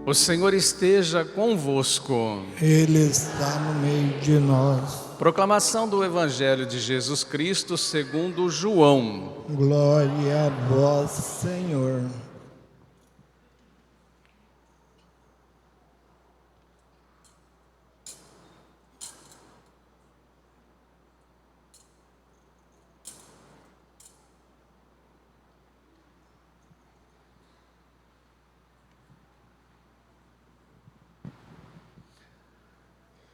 O Senhor esteja convosco. Ele está no meio de nós. Proclamação do Evangelho de Jesus Cristo segundo João. Glória a vós, Senhor.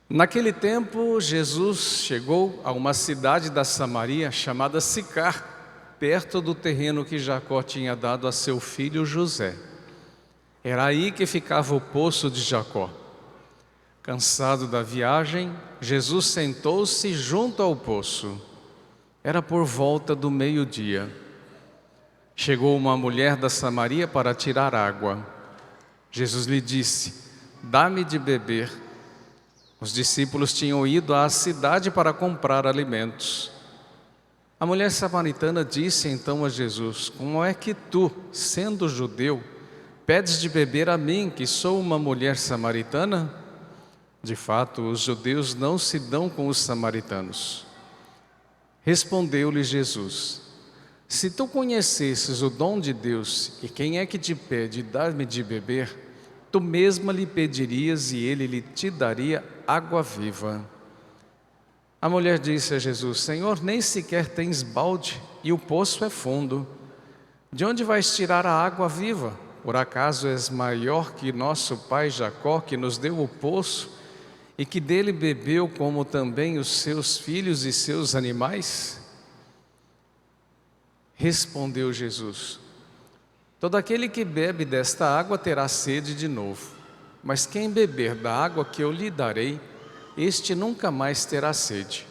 Naquele tempo, Jesus chegou a uma cidade da Samaria chamada Sicar, perto do terreno que Jacó tinha dado a seu filho José. Era aí que ficava o poço de Jacó. Cansado da viagem, Jesus sentou-se junto ao poço. Era por volta do meio-dia. Chegou uma mulher da Samaria para tirar água. Jesus lhe disse: "Dá-me de beber." Os discípulos tinham ido à cidade para comprar alimentos. A mulher samaritana disse então a Jesus: "Como é que tu, sendo judeu, pedes de beber a mim, que sou uma mulher samaritana?" De fato, os judeus não se dão com os samaritanos. Respondeu-lhe Jesus: "Se tu conhecesses o dom de Deus e quem é que te pede dar-me de beber, tu mesma lhe pedirias e ele lhe te daria água viva." A mulher disse a Jesus: "Senhor, nem sequer tens balde e o poço é fundo. De onde vais tirar a água viva? Por acaso és maior que nosso pai Jacó, que nos deu o poço e que dele bebeu, como também os seus filhos e seus animais?" Respondeu Jesus: "Todo aquele que bebe desta água terá sede de novo, mas quem beber da água que eu lhe darei, este nunca mais terá sede.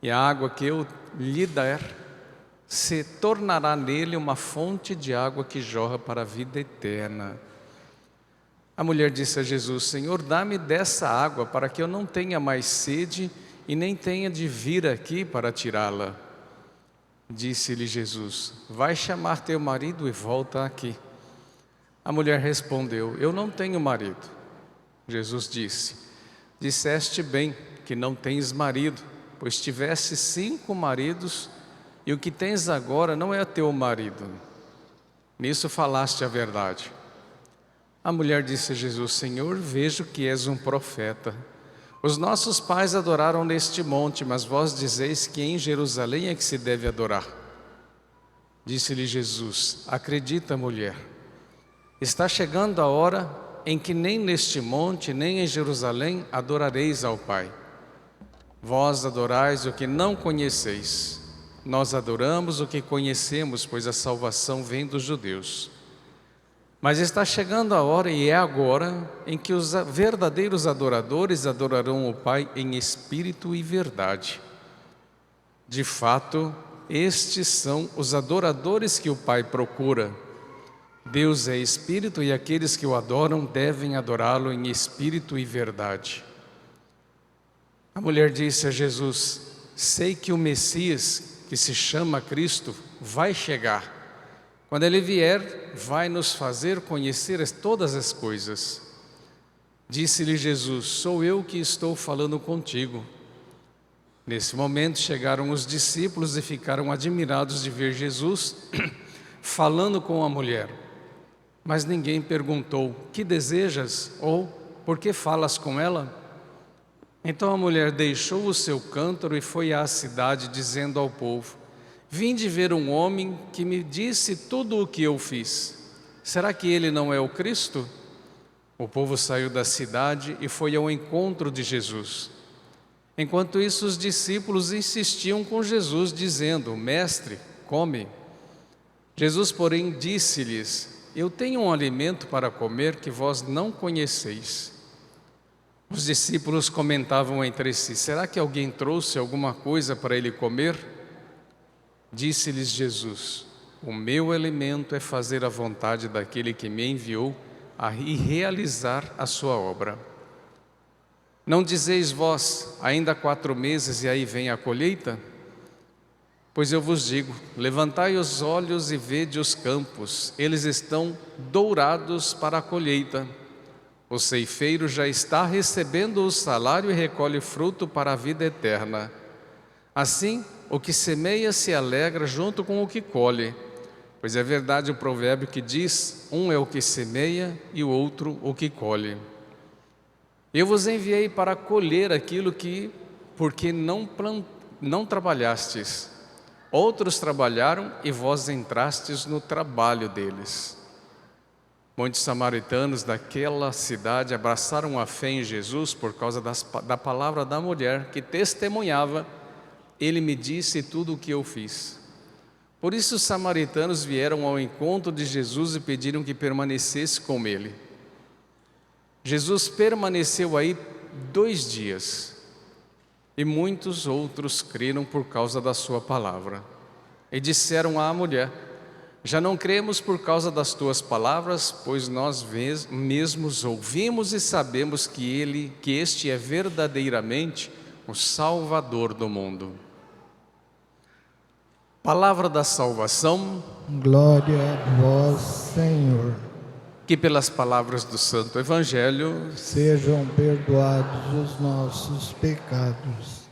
E a água que eu lhe der se tornará nele uma fonte de água que jorra para a vida eterna." A mulher disse a Jesus: "Senhor, dá-me dessa água para que eu não tenha mais sede e nem tenha de vir aqui para tirá-la." Disse-lhe Jesus: "Vai chamar teu marido e volta aqui." A mulher respondeu: "Eu não tenho marido." Jesus disse: "Disseste bem que não tens marido, pois tiveste 5 maridos e o que tens agora não é teu marido. Nisso falaste a verdade." A mulher disse a Jesus: "Senhor, vejo que és um profeta. Os nossos pais adoraram neste monte, mas vós dizeis que em Jerusalém é que se deve adorar." Disse-lhe Jesus: "Acredita, mulher, está chegando a hora em que nem neste monte, nem em Jerusalém adorareis ao Pai. Vós adorais o que não conheceis. Nós adoramos o que conhecemos, pois a salvação vem dos judeus. Mas está chegando a hora, e é agora, em que os verdadeiros adoradores adorarão o Pai em espírito e verdade. De fato, estes são os adoradores que o Pai procura. Deus é espírito e aqueles que o adoram devem adorá-lo em espírito e verdade." A mulher disse a Jesus: "Sei que o Messias, que se chama Cristo, vai chegar. Quando ele vier, vai nos fazer conhecer todas as coisas." Disse-lhe Jesus: "Sou eu que estou falando contigo." Nesse momento chegaram os discípulos e ficaram admirados de ver Jesus falando com a mulher. Mas ninguém perguntou: "Que desejas?" ou "Por que falas com ela?" Então a mulher deixou o seu cântaro e foi à cidade, dizendo ao povo: "Vinde ver um homem que me disse tudo o que eu fiz. Será que ele não é o Cristo?" O povo saiu da cidade e foi ao encontro de Jesus. Enquanto isso, os discípulos insistiam com Jesus, dizendo: "Mestre, come." Jesus, porém, disse-lhes: "Eu tenho um alimento para comer que vós não conheceis." Os discípulos comentavam entre si: "Será que alguém trouxe alguma coisa para ele comer?" Disse-lhes Jesus: "O meu alimento é fazer a vontade daquele que me enviou e realizar a sua obra. Não dizeis vós: ainda 4 meses e aí vem a colheita? Pois eu vos digo: levantai os olhos e vede os campos, eles estão dourados para a colheita. O ceifeiro já está recebendo o salário e recolhe fruto para a vida eterna. Assim, o que semeia se alegra junto com o que colhe, pois é verdade o provérbio que diz: um é o que semeia e o outro o que colhe. Eu vos enviei para colher aquilo que, porque não trabalhastes. Outros trabalharam e vós entrastes no trabalho deles. Muitos samaritanos daquela cidade abraçaram a fé em Jesus por causa da palavra da mulher que testemunhava: ele me disse tudo o que eu fiz. Por isso os samaritanos vieram ao encontro de Jesus e pediram que permanecesse com ele. Jesus permaneceu aí 2 dias e muitos outros creram por causa da sua palavra. E disseram à mulher: já não cremos por causa das tuas palavras, pois nós mesmos ouvimos e sabemos que este é verdadeiramente o Salvador do mundo. Palavra da salvação. Glória a vós, Senhor. Que pelas palavras do Santo Evangelho sejam perdoados os nossos pecados.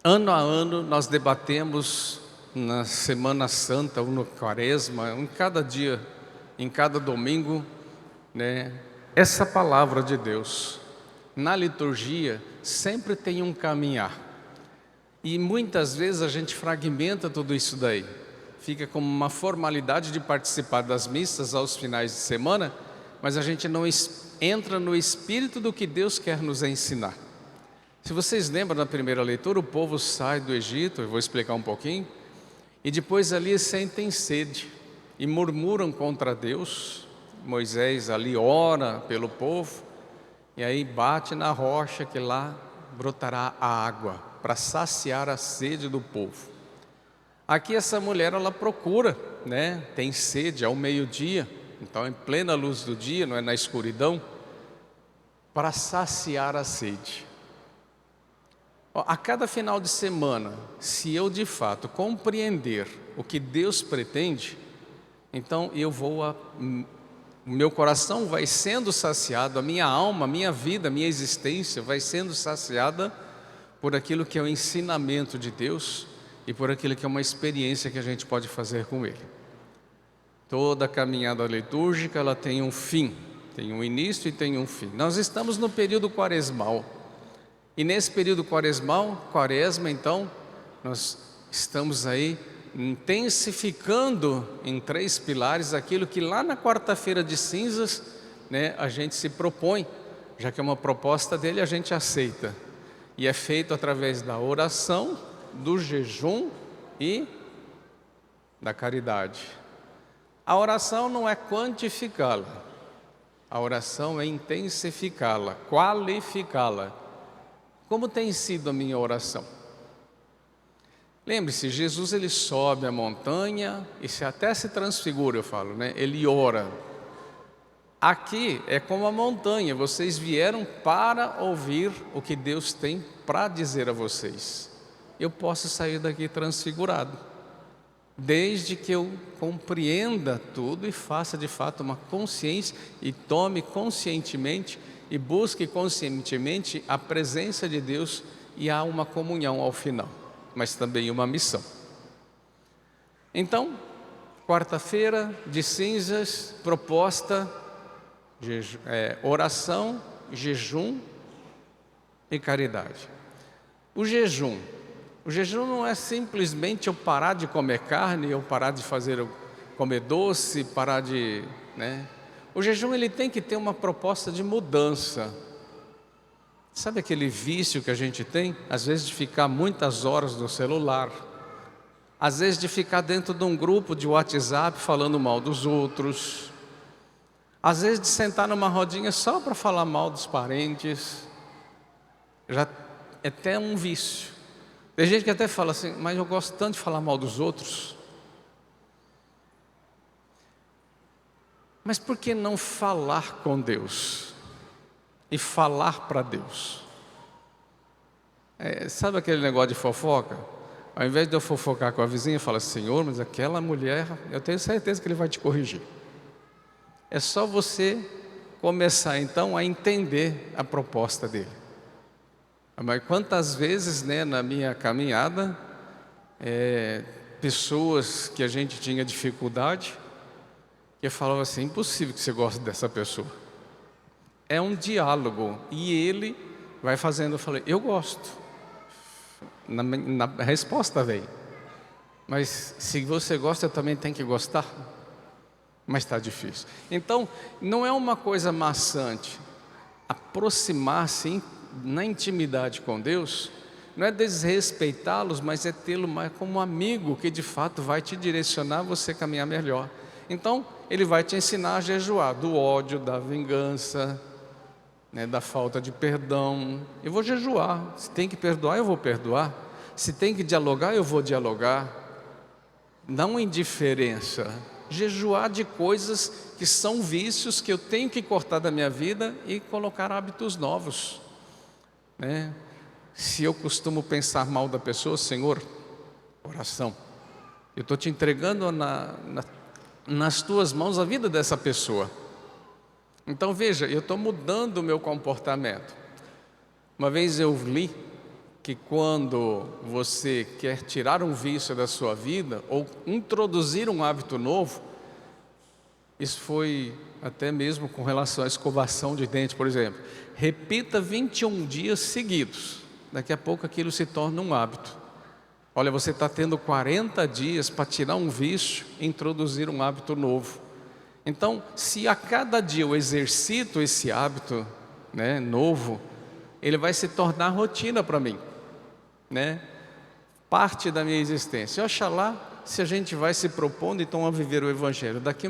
Ano a ano nós debatemos na Semana Santa ou no Quaresma, em cada dia, em cada domingo, né, essa palavra de Deus. Na liturgia sempre tem um caminhar. E muitas vezes a gente fragmenta tudo isso daí. Fica como uma formalidade de participar das missas aos finais de semana, mas a gente não entra no espírito do que Deus quer nos ensinar. Se vocês lembram da primeira leitura, o povo sai do Egito, eu vou explicar um pouquinho, e depois ali sentem sede e murmuram contra Deus. Moisés ali ora pelo povo, e aí bate na rocha que lá brotará a água, para saciar a sede do povo. Aqui essa mulher, ela procura, né? Tem sede ao meio-dia, então em plena luz do dia, não é na escuridão, para saciar a sede. A cada final de semana, se eu de fato compreender o que Deus pretende, então o meu coração vai sendo saciado, a minha alma, a minha vida, a minha existência vai sendo saciada por aquilo que é o ensinamento de Deus e por aquilo que é uma experiência que a gente pode fazer com Ele. Toda caminhada litúrgica, ela tem um fim, tem um início e tem um fim. Nós estamos no período quaresmal, e nesse período quaresma, então, nós estamos aí intensificando em 3 pilares aquilo que lá na quarta-feira de cinzas, né, a gente se propõe, já que é uma proposta dele, a gente aceita. E é feito através da oração, do jejum e da caridade. A oração não é quantificá-la, a oração é intensificá-la, qualificá-la. Como tem sido a minha oração? Lembre-se, Jesus ele sobe a montanha e até se transfigura, eu falo, né? Ele ora. Aqui é como a montanha, vocês vieram para ouvir o que Deus tem para dizer a vocês. Eu posso sair daqui transfigurado, desde que eu compreenda tudo e faça de fato uma consciência e tome conscientemente e busque conscientemente a presença de Deus, e há uma comunhão ao final, mas também uma missão. Então, quarta-feira de cinzas, proposta, oração, jejum e caridade. O jejum não é simplesmente eu parar de comer carne, eu parar de comer doce, parar de, né? O jejum ele tem que ter uma proposta de mudança. Sabe aquele vício que a gente tem? Às vezes de ficar muitas horas no celular, às vezes de ficar dentro de um grupo de WhatsApp falando mal dos outros, às vezes de sentar numa rodinha só para falar mal dos parentes. Já é até um vício. Tem gente que até fala assim, mas eu gosto tanto de falar mal dos outros. Mas por que não falar com Deus? E falar para Deus? Sabe aquele negócio de fofoca? Ao invés de eu fofocar com a vizinha, eu falo: Senhor, mas aquela mulher, eu tenho certeza que Ele vai te corrigir. É só você começar então a entender a proposta dele. Mas quantas vezes, né, na minha caminhada, pessoas que a gente tinha dificuldade, que eu falava assim: impossível que você goste dessa pessoa. É um diálogo, e ele vai fazendo. Eu falei: eu gosto. Na resposta veio: mas se você gosta, eu também tenho que gostar. Mas está difícil. Então, não é uma coisa maçante. Aproximar-se na intimidade com Deus não é desrespeitá-los, mas é tê-lo mais como amigo, que de fato vai te direcionar a você caminhar melhor. Então, Ele vai te ensinar a jejuar do ódio, da vingança, né, da falta de perdão. Eu vou jejuar. Se tem que perdoar, eu vou perdoar. Se tem que dialogar, eu vou dialogar. Não indiferença. Jejuar de coisas que são vícios que eu tenho que cortar da minha vida e colocar hábitos novos, né? Se eu costumo pensar mal da pessoa, Senhor, oração, eu estou te entregando nas tuas mãos a vida dessa pessoa. Então veja, eu estou mudando o meu comportamento. Uma vez eu li que quando você quer tirar um vício da sua vida ou introduzir um hábito novo, isso foi até mesmo com relação à escovação de dente, por exemplo. Repita 21 dias seguidos. Daqui a pouco aquilo se torna um hábito. Olha, você está tendo 40 dias para tirar um vício e introduzir um hábito novo. Então, se a cada dia eu exercito esse hábito, né, novo, ele vai se tornar rotina para mim, né? Parte da minha existência. Oxalá, se a gente vai se propondo então a viver o Evangelho, daqui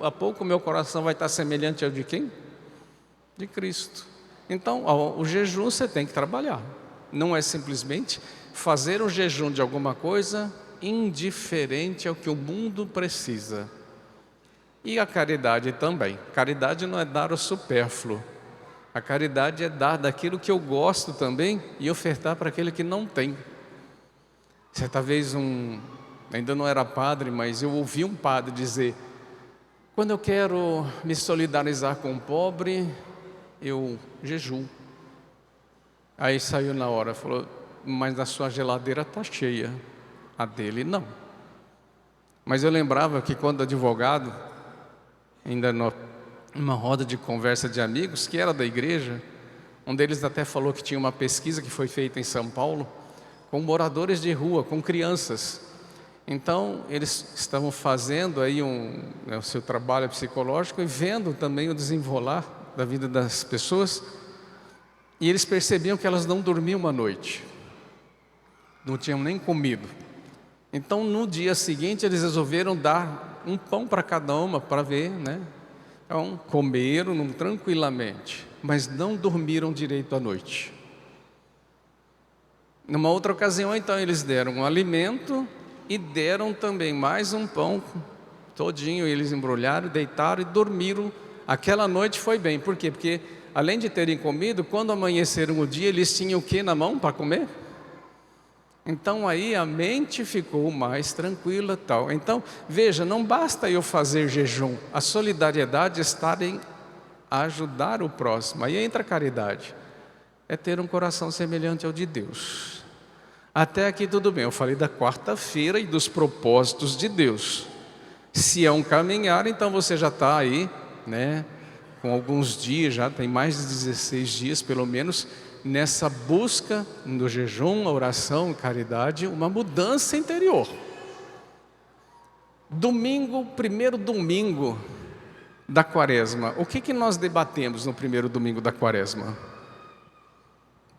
a pouco o meu coração vai estar semelhante ao de quem? De Cristo. Então, o jejum você tem que trabalhar. Não é simplesmente fazer um jejum de alguma coisa indiferente ao que o mundo precisa. E a caridade também. Caridade não é dar o supérfluo. A caridade é dar daquilo que eu gosto também e ofertar para aquele que não tem. Certa vez ainda não era padre, mas eu ouvi um padre dizer: quando eu quero me solidarizar com o pobre, eu jejuo. Aí saiu na hora, falou: mas a sua geladeira está cheia, a dele não. Mas eu lembrava que quando advogado, ainda numa roda de conversa de amigos que era da igreja, um deles até falou que tinha uma pesquisa que foi feita em São Paulo com moradores de rua, com crianças. Então eles estavam fazendo aí o seu trabalho psicológico e vendo também o desenrolar da vida das pessoas, e eles percebiam que elas não dormiam uma noite, não tinham nem comido. Então no dia seguinte eles resolveram dar um pão para cada uma para ver, né? Então comeram tranquilamente, mas não dormiram direito à noite. Numa outra ocasião, então, eles deram um alimento e deram também mais um pão todinho. Eles embrulharam, deitaram e dormiram. Aquela noite foi bem. Por quê? Porque além de terem comido, quando amanheceram o dia, eles tinham o que na mão para comer? Então aí a mente ficou mais tranquila, tal. Então, veja, não basta eu fazer jejum. A solidariedade está em ajudar o próximo. Aí entra a caridade. É ter um coração semelhante ao de Deus. Até aqui tudo bem, eu falei da quarta-feira e dos propósitos de Deus. Se é um caminhar, então você já está aí, né, com alguns dias, já tem mais de 16 dias pelo menos, nessa busca do jejum, a oração, a caridade, uma mudança interior. Domingo, primeiro domingo da quaresma, o que nós debatemos no primeiro domingo da quaresma?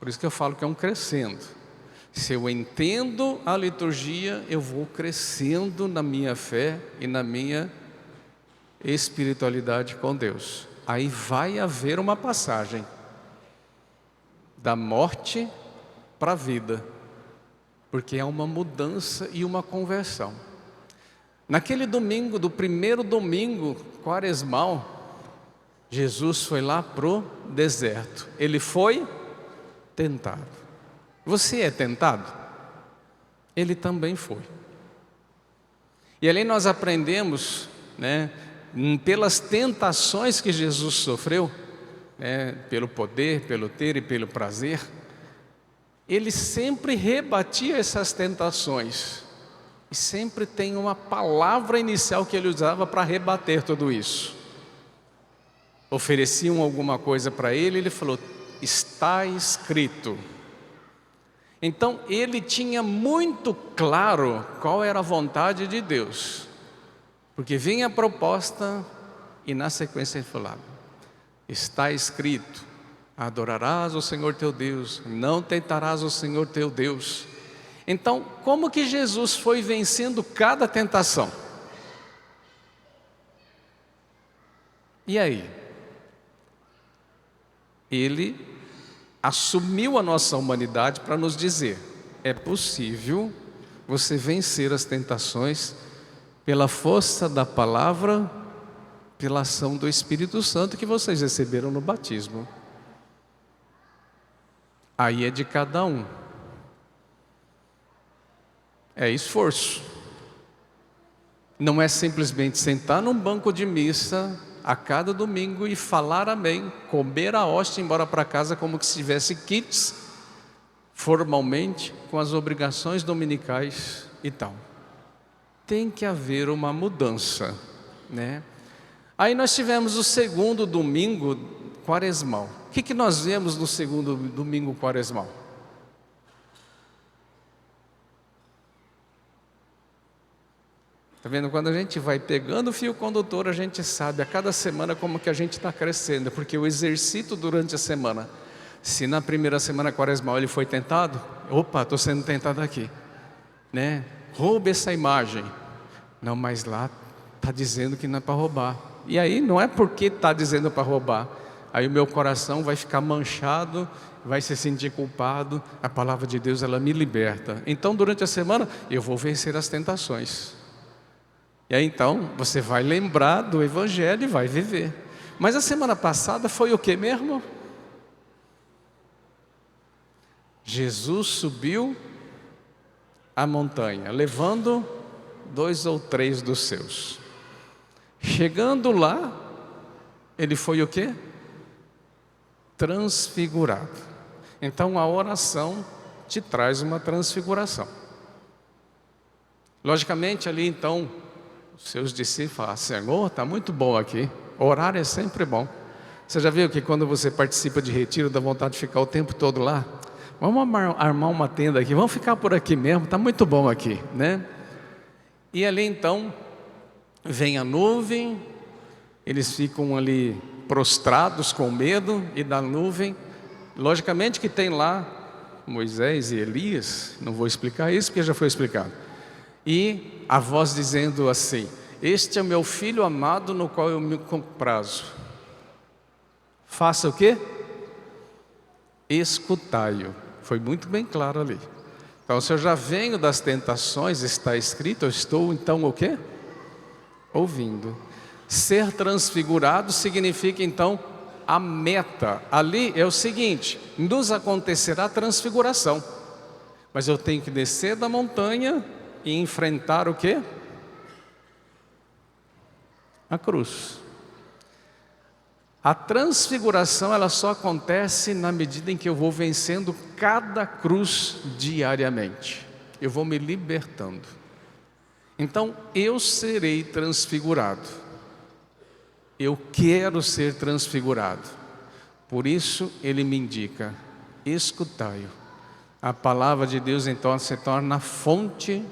Por isso que eu falo que é um crescendo. Se eu entendo a liturgia, eu vou crescendo na minha fé e na minha espiritualidade com Deus. Aí vai haver uma passagem da morte para a vida, porque é uma mudança e uma conversão. Naquele domingo, do primeiro domingo quaresmal, Jesus foi lá pro deserto. Ele foi tentado. Você é tentado? ele também foi. E ali nós aprendemos, né, pelas tentações que Jesus sofreu, né, pelo poder, pelo ter e pelo prazer, ele sempre rebatia essas tentações. E sempre tem uma palavra inicial que ele usava para rebater tudo isso. Ofereciam alguma coisa para ele, ele falou: está escrito. Então ele tinha muito claro qual era a vontade de Deus, porque vinha a proposta e na sequência ele falava: está escrito, adorarás o Senhor teu Deus, não tentarás o Senhor teu Deus. Então, como que Jesus foi vencendo cada tentação? E aí? Ele assumiu a nossa humanidade para nos dizer: é possível você vencer as tentações pela força da palavra, pela ação do Espírito Santo que vocês receberam no batismo. Aí é de cada um. É esforço. Não é simplesmente sentar num banco de missa a cada domingo e falar amém, comer a hóstia e ir embora para casa como que se tivesse kits, formalmente, com as obrigações dominicais e tal. Tem que haver uma mudança, né? Aí nós tivemos o segundo domingo quaresmal. O que nós vemos no segundo domingo quaresmal? Está vendo? Quando a gente vai pegando o fio condutor, a gente sabe a cada semana como que a gente está crescendo, porque eu exercito durante a semana. Se na primeira semana quaresmal ele foi tentado, opa, estou sendo tentado aqui, né? Roube essa imagem. Não, mas lá está dizendo que não é para roubar. E aí não é porque está dizendo para roubar. Aí o meu coração vai ficar manchado, vai se sentir culpado. A palavra de Deus, ela me liberta. Então durante a semana eu vou vencer as tentações. E aí então você vai lembrar do Evangelho e vai viver. Mas a semana passada foi o que mesmo? Jesus subiu a montanha, levando 2 ou 3 dos seus. Chegando lá, ele foi o que? Transfigurado. Então a oração te traz uma transfiguração. Logicamente ali então os seus discípulos falaram: Senhor, está muito bom aqui. Orar é sempre bom. Você já viu que quando você participa de retiro, dá vontade de ficar o tempo todo lá? Vamos armar uma tenda aqui, vamos ficar por aqui mesmo, está muito bom aqui, né? E ali então, vem a nuvem, eles ficam ali prostrados com medo, e da nuvem, logicamente que tem lá Moisés e Elias, não vou explicar isso porque já foi explicado. E a voz dizendo assim: este é o meu filho amado no qual eu me comprazo. Faça o quê? Escutai-o. Foi muito bem claro ali. Então, se eu já venho das tentações, está escrito, eu estou então o quê? Ouvindo. Ser transfigurado significa então a meta. Ali é o seguinte: nos acontecerá a transfiguração, mas eu tenho que descer da montanha e enfrentar o quê? A cruz. A transfiguração, ela só acontece na medida em que eu vou vencendo cada cruz diariamente. Eu vou me libertando. Então, eu serei transfigurado. Eu quero ser transfigurado. Por isso, ele me indica: escutai-o. A palavra de Deus, então, se torna fonte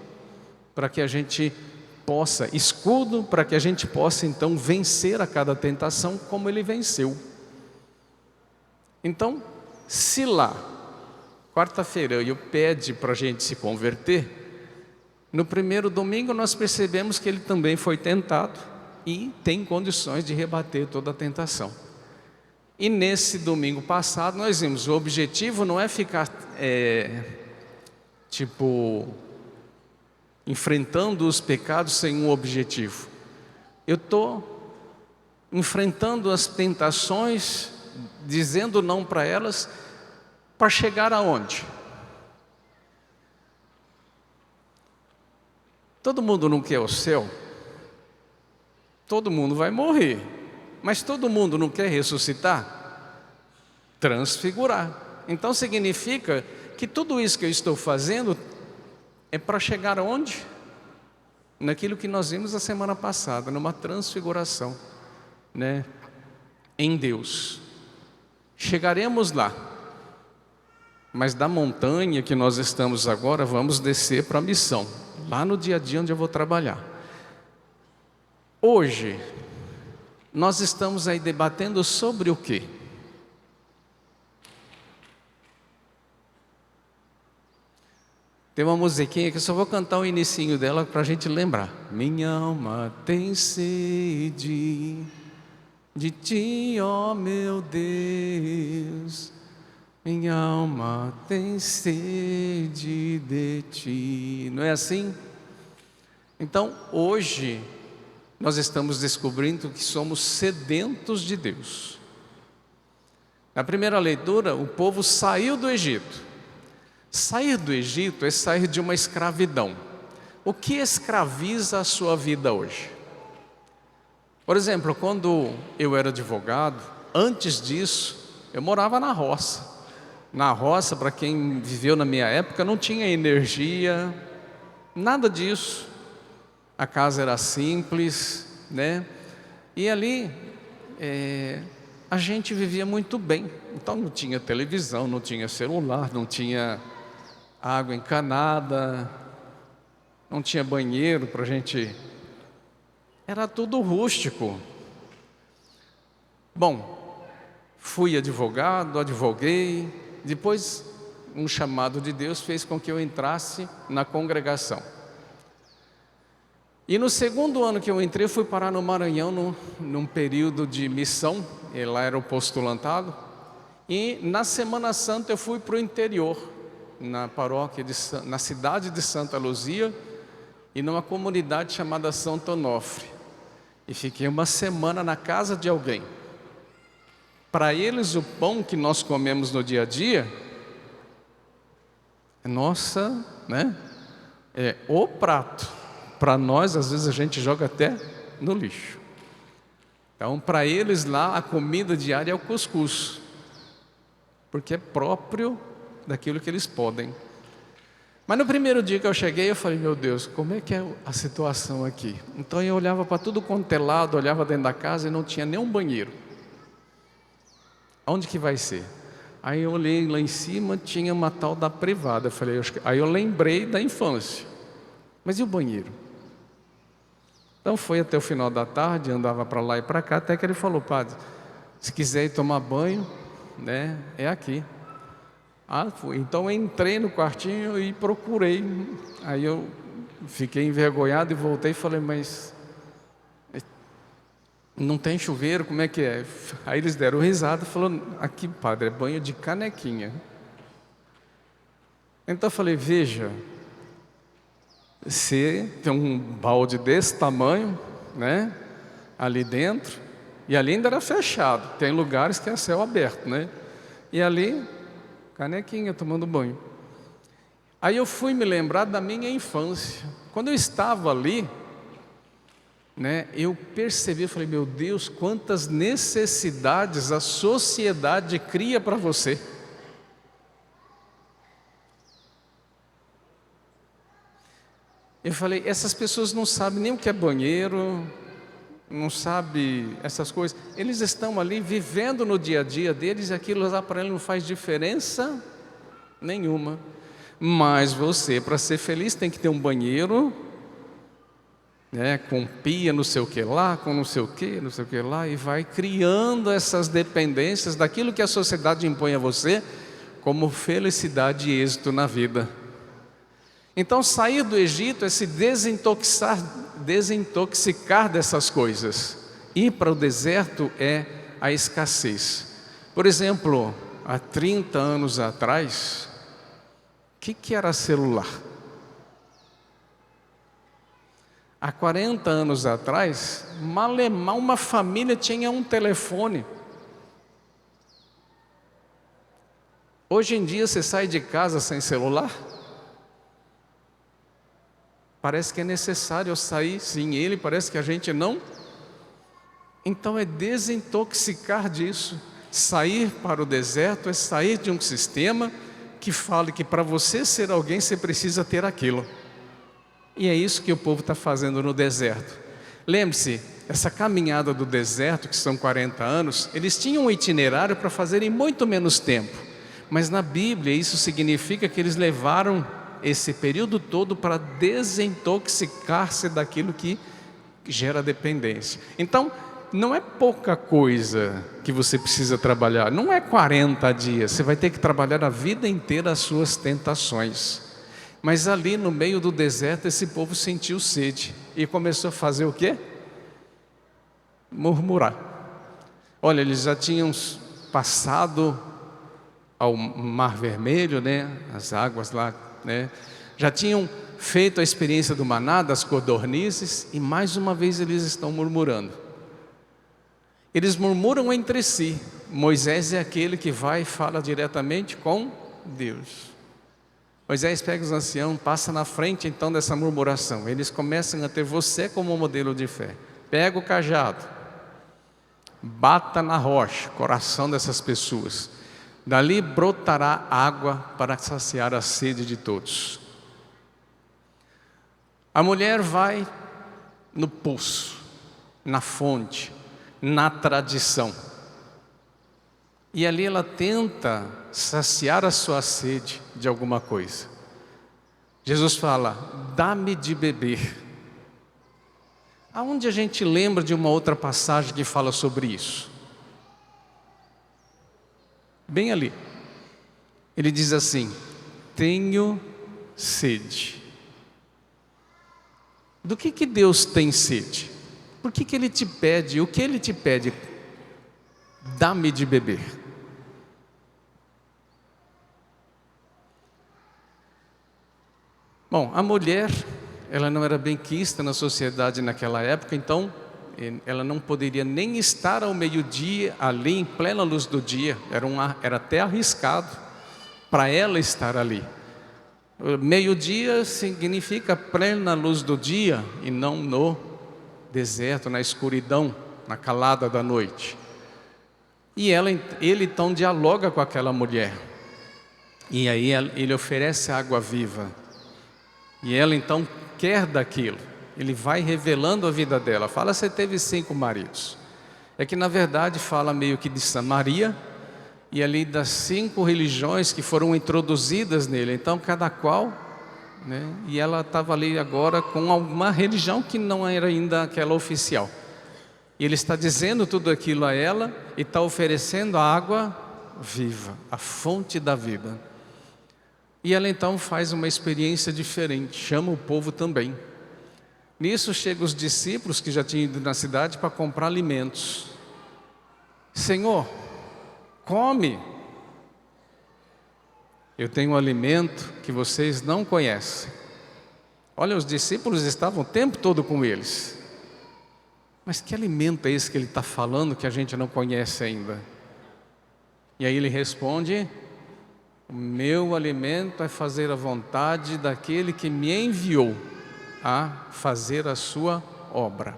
para que a gente possa, escudo para que a gente possa então vencer a cada tentação como ele venceu. Então, se lá, quarta-feira, eu pede para a gente se converter, no primeiro domingo nós percebemos que ele também foi tentado e tem condições de rebater toda a tentação. E nesse domingo passado nós vimos, o objetivo não é ficar enfrentando os pecados sem um objetivo. Eu estou enfrentando as tentações, dizendo não para elas, para chegar aonde? Todo mundo não quer o céu? Todo mundo vai morrer. Mas todo mundo não quer ressuscitar? Transfigurar. Então significa que tudo isso que eu estou fazendo é para chegar aonde? Naquilo que nós vimos a semana passada, numa transfiguração, né? Em Deus. Chegaremos lá. Mas da montanha que nós estamos agora, vamos descer para a missão, lá no dia a dia onde eu vou trabalhar. Hoje, nós estamos aí debatendo sobre o quê? Tem uma musiquinha que eu só vou cantar o inicinho dela para a gente lembrar. Minha alma tem sede de ti, ó meu Deus. Minha alma tem sede de ti. Não é assim? Então, hoje, nós estamos descobrindo que somos sedentos de Deus. Na primeira leitura, o povo saiu do Egito. Sair do Egito é sair de uma escravidão. O que escraviza a sua vida hoje? Por exemplo, quando eu era advogado, antes disso, eu morava na roça. Na roça, para quem viveu na minha época, não tinha energia, nada disso. A casa era simples, né? E ali a gente vivia muito bem. Então não tinha televisão, não tinha celular, não tinha água encanada, não tinha banheiro para a gente. Era tudo rústico. Bom, fui advogado, advoguei. Depois, um chamado de Deus fez com que eu entrasse na congregação. E no segundo ano que eu entrei, eu fui parar no Maranhão, num período de missão. Lá era o postulantado. E na Semana Santa eu fui para o interior, na paróquia, na cidade de Santa Luzia, e numa comunidade chamada Santo Onofre. E fiquei uma semana na casa de alguém. Para eles, o pão que nós comemos no dia a dia é nossa, né? É o prato. Para nós, às vezes, a gente joga até no lixo. Então, para eles lá, a comida diária é o cuscuz, porque é próprio daquilo que eles podem. Mas no primeiro dia que eu cheguei, eu falei, meu Deus, como é que é a situação aqui? Então eu olhava para tudo quanto é lado, olhava dentro da casa e não tinha nenhum banheiro. Onde que vai ser? Aí eu olhei lá em cima, tinha uma tal da privada. Aí eu lembrei da infância. Mas e o banheiro? Então foi até o final da tarde, andava para lá e para cá, até que ele falou, padre, se quiser ir tomar banho, né, é aqui. Fui. Então eu entrei no quartinho e procurei. Aí eu fiquei envergonhado e voltei e falei, mas não tem chuveiro, como é que é? Aí eles deram risada e falaram, aqui padre, é banho de canequinha. Então eu falei, veja, você tem um balde desse tamanho, né, ali dentro, e ali ainda era fechado, tem lugares que é céu aberto, né, e ali, canequinha, tomando banho. Aí eu fui me lembrar da minha infância, quando eu estava ali, né, eu percebi, eu falei, meu Deus, quantas necessidades a sociedade cria para você. Eu falei, essas pessoas não sabem nem o que é banheiro, não sabem essas coisas. Eles estão ali vivendo no dia a dia deles e aquilo lá para eles não faz diferença nenhuma. Mas você, para ser feliz, tem que ter um banheiro, né, com pia, não sei o que lá, com não sei o que lá, e vai criando essas dependências daquilo que a sociedade impõe a você como felicidade e êxito na vida. Então, sair do Egito é se desintoxicar dessas coisas. Ir para o deserto é a escassez. Por exemplo, há 30 anos atrás, o que era celular? Há 40 anos atrás, malemar uma família tinha um telefone. Hoje em dia, você sai de casa sem celular? parece que é necessário eu sair sem ele, parece que a gente não. Então é desintoxicar disso. Sair para o deserto é sair de um sistema que fala que para você ser alguém você precisa ter aquilo. E é isso que o povo está fazendo no deserto. Lembre-se, essa caminhada do deserto, que são 40 anos, eles tinham um itinerário para fazer em muito menos tempo. Mas na Bíblia isso significa que eles levaram esse período todo para desintoxicar-se daquilo que gera dependência. Então, não é pouca coisa que você precisa trabalhar, não é 40 dias, você vai ter que trabalhar a vida inteira as suas tentações. Mas ali no meio do deserto esse povo sentiu sede e começou a fazer o quê? Murmurar. Olha, eles já tinham passado ao Mar Vermelho, né? As águas lá, né? Já tinham feito a experiência do maná, das codornizes, e mais uma vez eles estão murmurando. Eles murmuram entre si. Moisés é aquele que vai e fala diretamente com Deus. Moisés pega os anciãos, passa na frente então dessa murmuração. Eles começam a ter você como modelo de fé. Pega o cajado, bata na rocha, coração dessas pessoas. Dali brotará água para saciar a sede de todos. A mulher vai no poço, na fonte, na tradição. E ali ela tenta saciar a sua sede de alguma coisa. Jesus fala, dá-me de beber. Aonde a gente lembra de uma outra passagem que fala sobre isso? Bem ali. Ele diz assim, tenho sede. Do que Deus tem sede? Por que Ele te pede? O que Ele te pede? Dá-me de beber. Bom, a mulher, ela não era bem quista na sociedade naquela época, então ela não poderia nem estar ao meio-dia ali em plena luz do dia, era até arriscado para ela estar ali. Meio-dia significa plena luz do dia e não no deserto, na escuridão, na calada da noite. E ele então dialoga com aquela mulher. E aí ele oferece água viva. E ela então quer daquilo. Ele vai revelando a vida dela. Fala, você teve 5 maridos. É que na verdade fala meio que de Samaria. E ali das 5 religiões que foram introduzidas nele. Então cada qual, né? E ela estava ali agora com alguma religião que não era ainda aquela oficial. E ele está dizendo tudo aquilo a ela e está oferecendo a água viva, a fonte da vida. E ela então faz uma experiência diferente, chama o povo também. Nisso chegam os discípulos que já tinham ido na cidade para comprar alimentos. Senhor, come. Eu tenho um alimento que vocês não conhecem. Olha, os discípulos estavam o tempo todo com eles. Mas que alimento é esse que ele está falando que a gente não conhece ainda? E aí ele responde, o meu alimento é fazer a vontade daquele que me enviou a fazer a sua obra.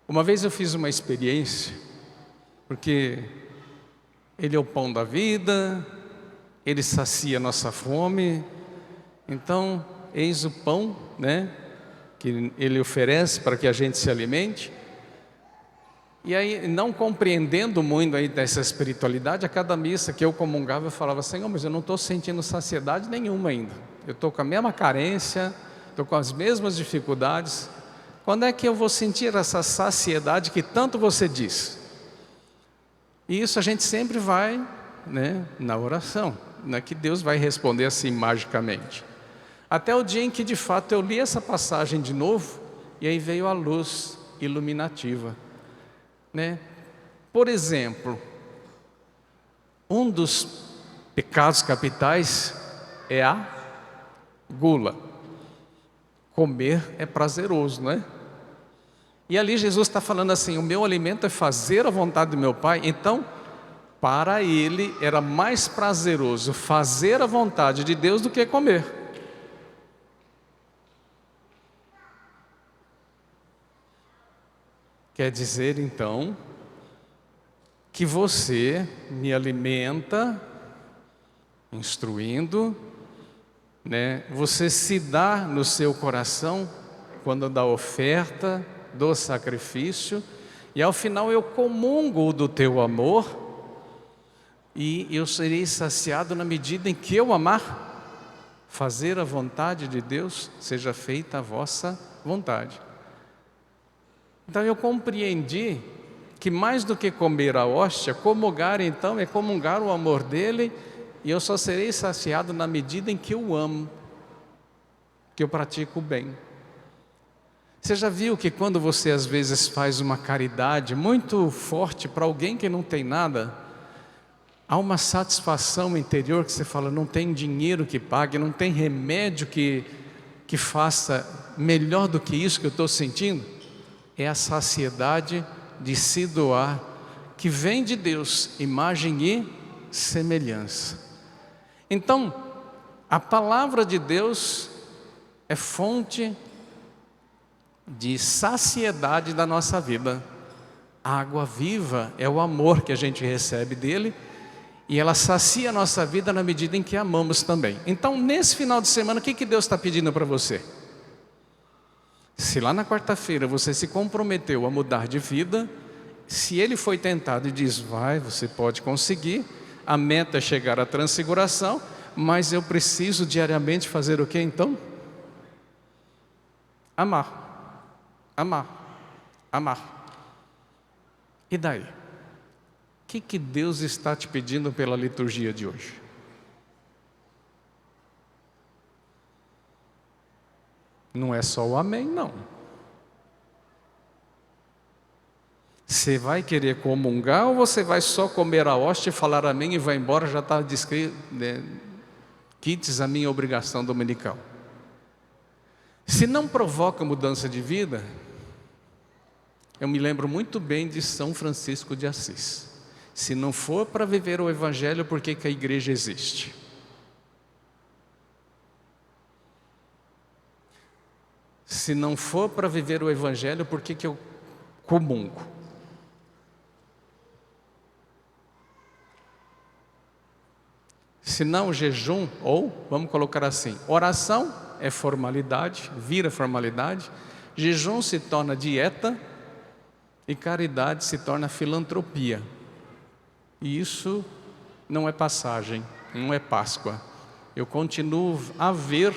Uma vez eu fiz uma experiência, porque Ele é o pão da vida, Ele sacia a nossa fome, então eis o pão, né, que Ele oferece para que a gente se alimente. E aí, não compreendendo muito aí dessa espiritualidade, a cada missa que eu comungava eu falava, Senhor, mas eu não estou sentindo saciedade nenhuma ainda. Eu estou com a mesma carência, estou com as mesmas dificuldades. Quando é que eu vou sentir essa saciedade que tanto você diz? E isso a gente sempre vai, né, na oração, não é que Deus vai responder assim magicamente. Até o dia em que de fato eu li essa passagem de novo, e aí veio a luz iluminativa. Né? Por exemplo, um dos pecados capitais é a gula. Comer é prazeroso, não é? E ali Jesus está falando assim, o meu alimento é fazer a vontade do meu Pai. Então, Para ele era mais prazeroso fazer a vontade de Deus do que comer. Quer dizer, então, que você me alimenta, instruindo, né? Você se dá no seu coração quando dá oferta do sacrifício, e ao final eu comungo do teu amor, e eu serei saciado na medida em que eu amar, fazer a vontade de Deus, seja feita a vossa vontade. Então eu compreendi que mais do que comer a hóstia, comungar então é comungar o amor dele, e eu só serei saciado na medida em que eu amo, que eu pratico o bem. Você já viu que quando você às vezes faz uma caridade muito forte para alguém que não tem nada, há uma satisfação interior que você fala, não tem dinheiro que pague, não tem remédio que faça melhor do que isso que eu estou sentindo? É a saciedade de se doar, que vem de Deus, imagem e semelhança. Então, a palavra de Deus é fonte de saciedade da nossa vida. A água viva é o amor que a gente recebe dele, e ela sacia a nossa vida na medida em que amamos também. Então, nesse final de semana, o que Deus está pedindo para você? Se lá na quarta-feira você se comprometeu a mudar de vida, se ele foi tentado e diz, vai, você pode conseguir, a meta é chegar à transfiguração, mas eu preciso diariamente fazer o que então? Amar, amar, amar. E daí? O que Deus está te pedindo pela liturgia de hoje? Não é só o amém, não. Você vai querer comungar ou você vai só comer a hóstia e falar amém e vai embora, já está descrito, né? Quites a minha obrigação dominical. Se não provoca mudança de vida, eu me lembro muito bem de São Francisco de Assis. Se não for para viver o Evangelho, por que a igreja existe? Se não for para viver o Evangelho, por que eu comungo? Se não o jejum, ou, vamos colocar assim, oração é formalidade, vira formalidade, jejum se torna dieta, e caridade se torna filantropia. E isso não é passagem, não é Páscoa. Eu continuo a ver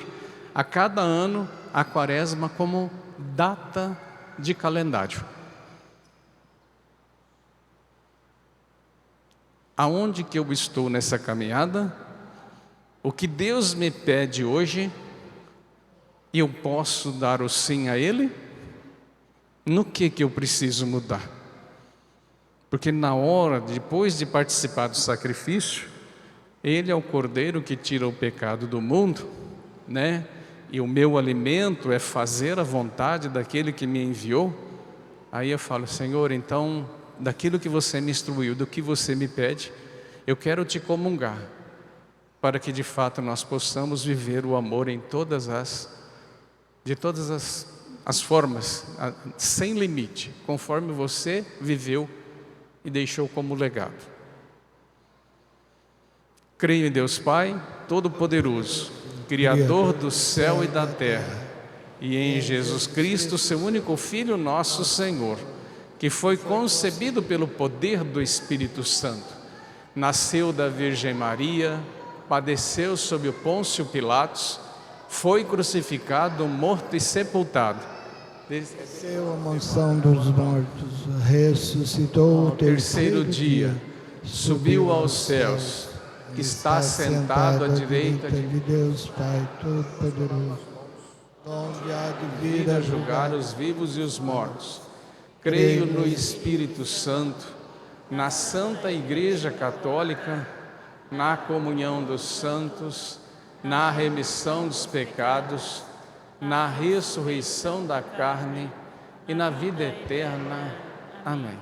a cada ano a Quaresma como data de calendário. Aonde que eu estou nessa caminhada? O que Deus me pede hoje, e eu posso dar o sim a Ele? No que eu preciso mudar? Porque na hora, depois de participar do sacrifício, Ele é o Cordeiro que tira o pecado do mundo, né? E o meu alimento é fazer a vontade daquele que me enviou. Aí eu falo, Senhor, então, daquilo que você me instruiu, do que você me pede, eu quero te comungar, para que de fato nós possamos viver o amor em todas as formas, sem limite, conforme você viveu e deixou como legado. Creio em Deus Pai, Todo-Poderoso, Criador do céu e da terra, e em Jesus Cristo, seu único Filho, nosso Senhor, que foi concebido pelo poder do Espírito Santo, nasceu da Virgem Maria, padeceu sob o Pôncio Pilatos, foi crucificado, morto e sepultado. Desceu à mansão dos mortos, ressuscitou ao terceiro dia, subiu aos céus, está sentado à direita de Deus Pai Todo-Poderoso, onde há de vir a julgar os vivos e os mortos. Creio no Espírito Santo, na Santa Igreja Católica, na comunhão dos santos, na remissão dos pecados, na ressurreição da carne e na vida eterna. Amém.